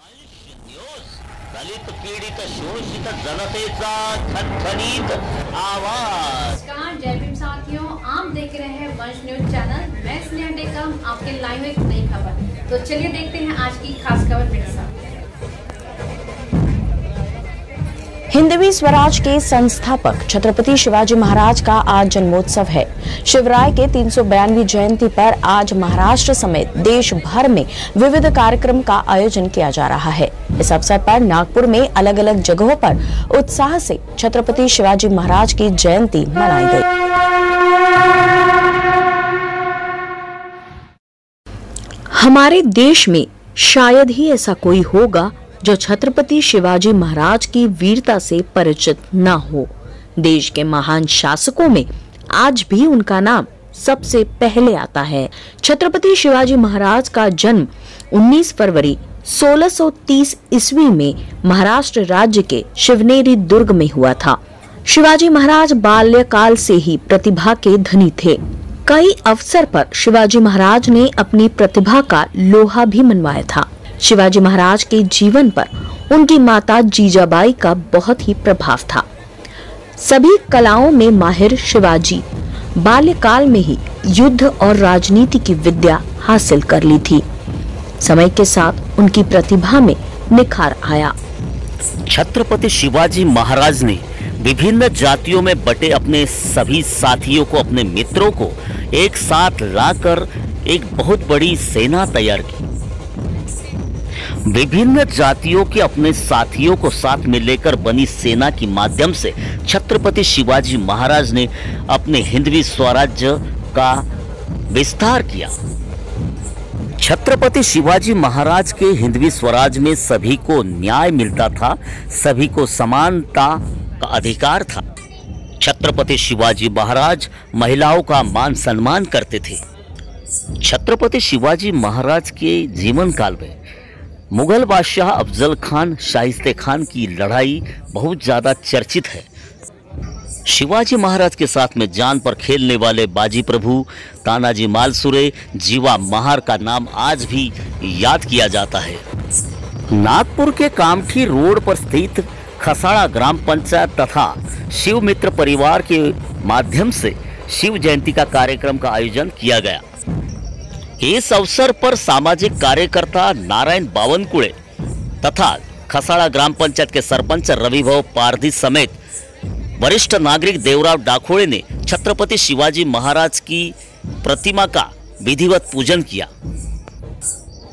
दलित पीडित शोषित जनतेचा खनखनीत आवाज। नमस्कार, जय भीम साथियों, आप देख रहे हैं वंश न्यूज चैनल। मैं स्नेहा टेकम, आपके लाइव में एक नई खबर। तो चलिए देखते हैं आज की खास खबर मेरे साथ। हिंदवी स्वराज के संस्थापक छत्रपति शिवाजी महाराज का आज जन्मोत्सव है। शिवराय के 392वीं जयंती पर आज महाराष्ट्र समेत देश भर में विविध कार्यक्रम का आयोजन किया जा रहा है। इस अवसर पर नागपुर में अलग अलग जगहों पर उत्साह से छत्रपति शिवाजी महाराज की जयंती मनाई गई। हमारे देश में शायद ही ऐसा कोई होगा जो छत्रपति शिवाजी महाराज की वीरता से परिचित न हो। देश के महान शासकों में आज भी उनका नाम सबसे पहले आता है। छत्रपति शिवाजी महाराज का जन्म 19 फरवरी 1630 ईस्वी में महाराष्ट्र राज्य के शिवनेरी दुर्ग में हुआ था। शिवाजी महाराज बाल्यकाल से ही प्रतिभा के धनी थे। कई अवसर पर शिवाजी महाराज ने अपनी प्रतिभा का लोहा भी मनवाया था। शिवाजी महाराज के जीवन पर उनकी माता जीजाबाई का बहुत ही प्रभाव था। सभी कलाओं में माहिर शिवाजी बाल्यकाल में ही युद्ध और राजनीति की विद्या हासिल कर ली थी। समय के साथ उनकी प्रतिभा में निखार आया। छत्रपति शिवाजी महाराज ने विभिन्न जातियों में बटे अपने सभी साथियों को, अपने मित्रों को एक साथ लाकर एक बहुत बड़ी सेना तैयार की। विभिन्न जातियों के अपने साथियों को साथ में लेकर बनी सेना के माध्यम से छत्रपति शिवाजी महाराज ने अपने हिंदवी स्वराज्य का विस्तार किया। छत्रपति शिवाजी महाराज के हिंदवी स्वराज में सभी को न्याय मिलता था, सभी को समानता का अधिकार था। छत्रपति शिवाजी महाराज महिलाओं का मान सम्मान करते थे। छत्रपति शिवाजी महाराज के जीवन काल में मुगल बादशाह अफजल खान शाहिस्ते खान की लड़ाई बहुत ज्यादा चर्चित है। शिवाजी महाराज के साथ में जान पर खेलने वाले बाजी प्रभु, तानाजी मालसुरे, जीवा महार का नाम आज भी याद किया जाता है। नागपुर के कामठी रोड पर स्थित खसाड़ा ग्राम पंचायत तथा शिव मित्र परिवार के माध्यम से शिव जयंती का कार्यक्रम का आयोजन किया गया। इस अवसर पर सामाजिक कार्यकर्ता नारायण बावनकुळे तथा खसाड़ा ग्राम पंचायत के सरपंच रविभाऊ पारधी समेत वरिष्ठ नागरिक देवराव डाकोड़े ने छत्रपति शिवाजी महाराज की प्रतिमा का विधिवत पूजन किया।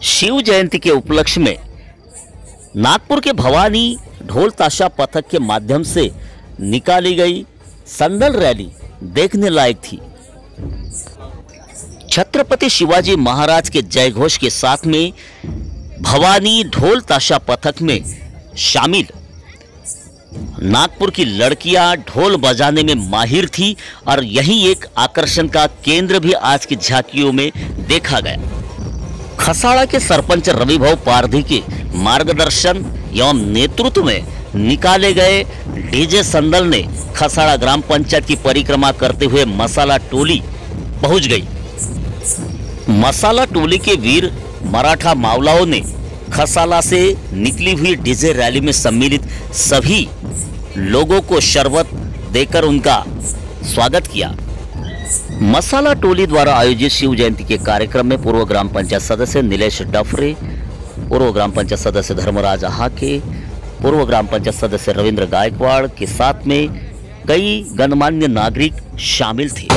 शिव जयंती के उपलक्ष्य में नागपुर के भवानी ढोल ताशा पथक के माध्यम से निकाली गई संदल रैली देखने लायक थी। छत्रपति शिवाजी महाराज के जय घोष के साथ में भवानी ढोल ताशा पथक में शामिल नागपुर की लड़कियां ढोल बजाने में माहिर थी और यही एक आकर्षण का केंद्र भी आज की झांकियों में देखा गया। खसाड़ा के सरपंच रविभाऊ पारधी के मार्गदर्शन एवं नेतृत्व में निकाले गए डीजे संदल ने खसाड़ा ग्राम पंचायत की परिक्रमा करते हुए मसाला टोली पहुंच गई। मसाला टोली के वीर मराठा मावलाओं ने खसाला से निकली हुई डीजे रैली में सम्मिलित सभी लोगों को शरबत देकर उनका स्वागत किया। मसाला टोली द्वारा आयोजित शिव जयंती के कार्यक्रम में पूर्व ग्राम पंचायत सदस्य नीलेश डफरे, पूर्व ग्राम पंचायत सदस्य धर्मराज आहाके, पूर्व ग्राम पंचायत सदस्य रविंद्र गायकवाड़ के साथ में कई गणमान्य नागरिक शामिल थे।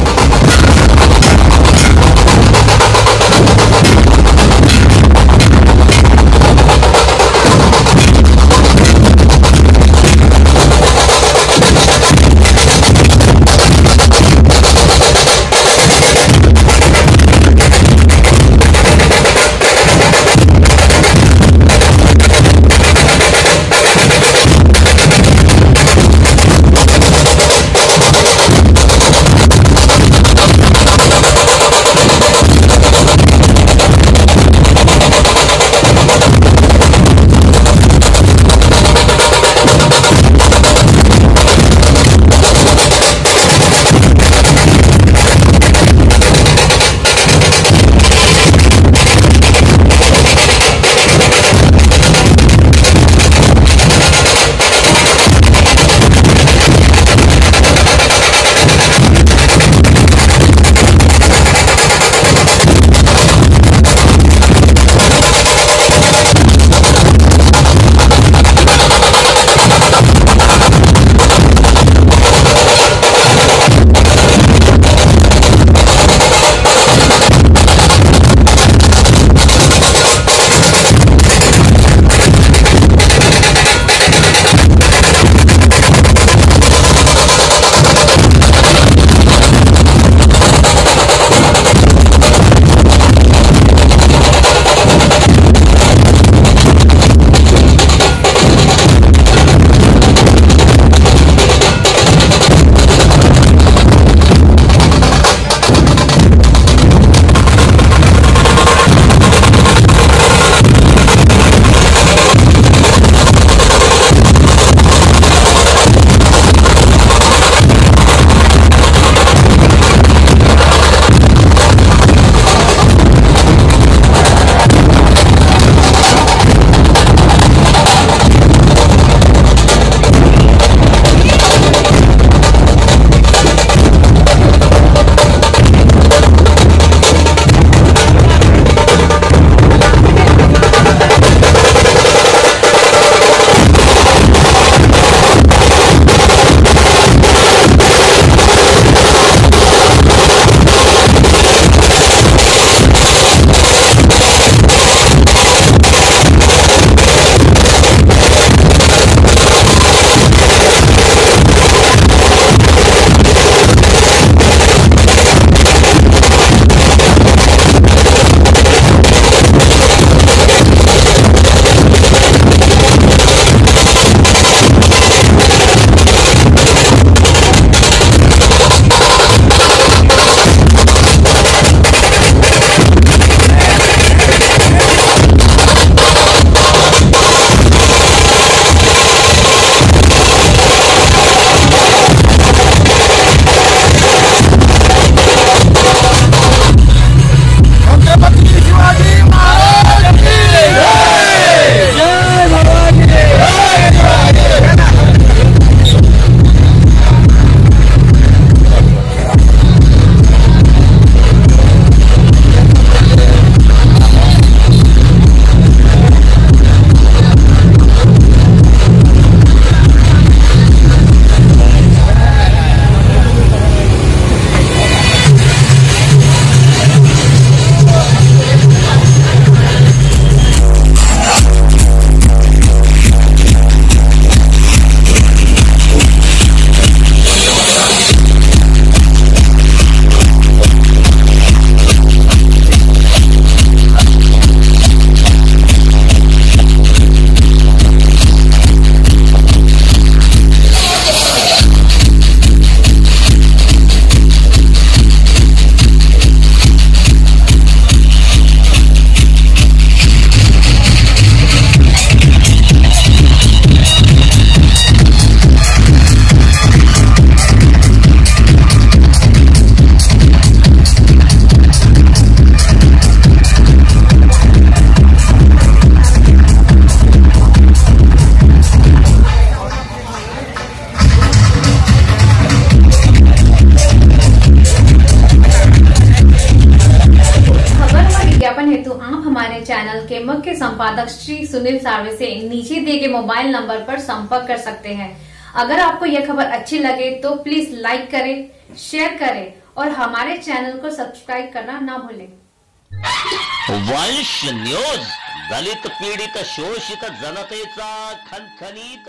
संपादक श्री सुनील सार्वे से नीचे दिए गए मोबाइल नंबर पर संपर्क कर सकते हैं। अगर आपको यह खबर अच्छी लगे तो प्लीज लाइक करें, शेयर करें और हमारे चैनल को सब्सक्राइब करना ना भूलें। वंश न्यूज, दलित पीडित शोषित जनतेचा खणखणीत